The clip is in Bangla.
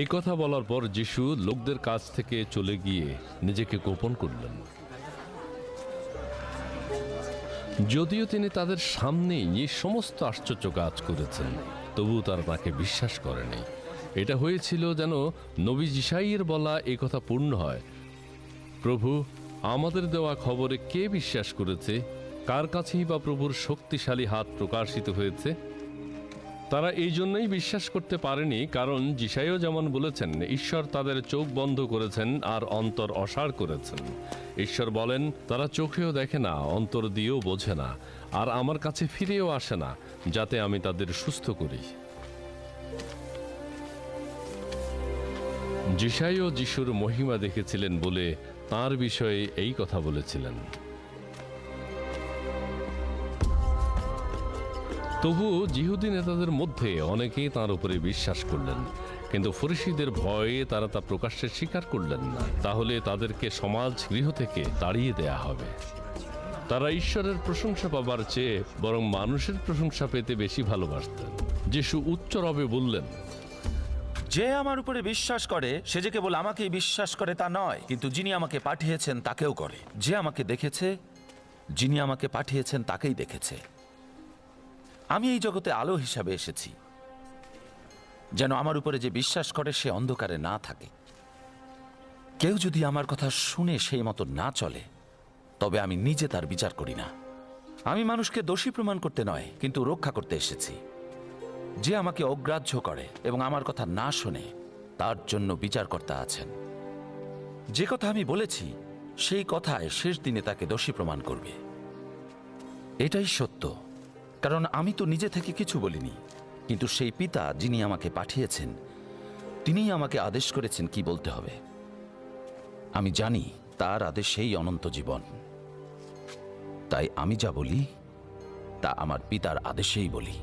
এই কথা বলার পর যিশু লোকদের কাছ থেকে চলে গিয়ে নিজেকে গোপন করলেন। যদিও তিনি তাদের সামনেই এই সমস্ত আশ্চর্য কাজ করেছেন, তবু তারা তাকে বিশ্বাস করেনি। এটা হয়েছিল যেন নবী যিশাইয়ের বলা এই কথা পূর্ণ হয়, প্রভু, আমাদের দেওয়া খবরে কে বিশ্বাস করেছে? কার কাছেই বা প্রভুর শক্তিশালী হাত প্রকাশিত হয়েছে? তারা এই জন্যই বিশ্বাস করতে পারেনি, কারণ যিশাইও যেমন বলেছেন, ঈশ্বর তাদের চোখ বন্ধ করেছেন আর অন্তর অসাড় করেছেন। ঈশ্বর বলেন, তারা চোখেও দেখে না, অন্তর দিয়েও বোঝে না, আর আমার কাছে ফিরেও আসে না, যাতে আমি তাদের সুস্থ করি। যিশাইও যিশুর মহিমা দেখেছিলেন বলে তাঁর বিষয়ে এই কথা বলেছিলেন। তবুও যিহুদি নেতাদের মধ্যে অনেকেই তাঁর উপরে বিশ্বাস করলেন, কিন্তু ফরিসীদের ভয়ে তারা তা প্রকাশ্যে স্বীকার করলেন না, তাহলে তাদেরকে সমাজ গৃহ থেকে তাড়িয়ে দেয়া হবে। তারা ঈশ্বরের প্রশংসা পাবার চেয়ে বরং মানুষের প্রশংসা পেতে বেশি ভালোবাসতেন। যিশু উচ্চ রবে বললেন, যে আমার উপরে বিশ্বাস করে সে যে কেবল আমাকেই বিশ্বাস করে তা নয়, কিন্তু যিনি আমাকে পাঠিয়েছেন তাকেও করে। যে আমাকে দেখেছে, যিনি আমাকে পাঠিয়েছেন তাকেই দেখেছে। আমি এই জগতে আলো হিসাবে এসেছি, যেন আমার উপরে যে বিশ্বাস করে সে অন্ধকারে না থাকে। কেউ যদি আমার কথা শুনে সেই মতো না চলে, তবে আমি নিজে তার বিচার করি না। আমি মানুষকে দোষী প্রমাণ করতে নয়, কিন্তু রক্ষা করতে এসেছি। যে আমাকে অগ্রাহ্য করে এবং আমার কথা না শোনে, তার জন্য বিচারকর্তা আছেন। যে কথা আমি বলেছি সেই কথায় শেষ দিনে তাকে দোষী প্রমাণ করবে। এটাই সত্য, কারণ আমি তো নিজে থেকে কিছু বলিনি, কিন্তু সেই পিতা যিনি আমাকে পাঠিয়েছেন তিনিই আমাকে আদেশ করেছেন কি বলতে হবে। আমি জানি তার আদেশেই অনন্ত জীবন, তাই আমি যা বলি তা আমার পিতার আদেশেই বলি।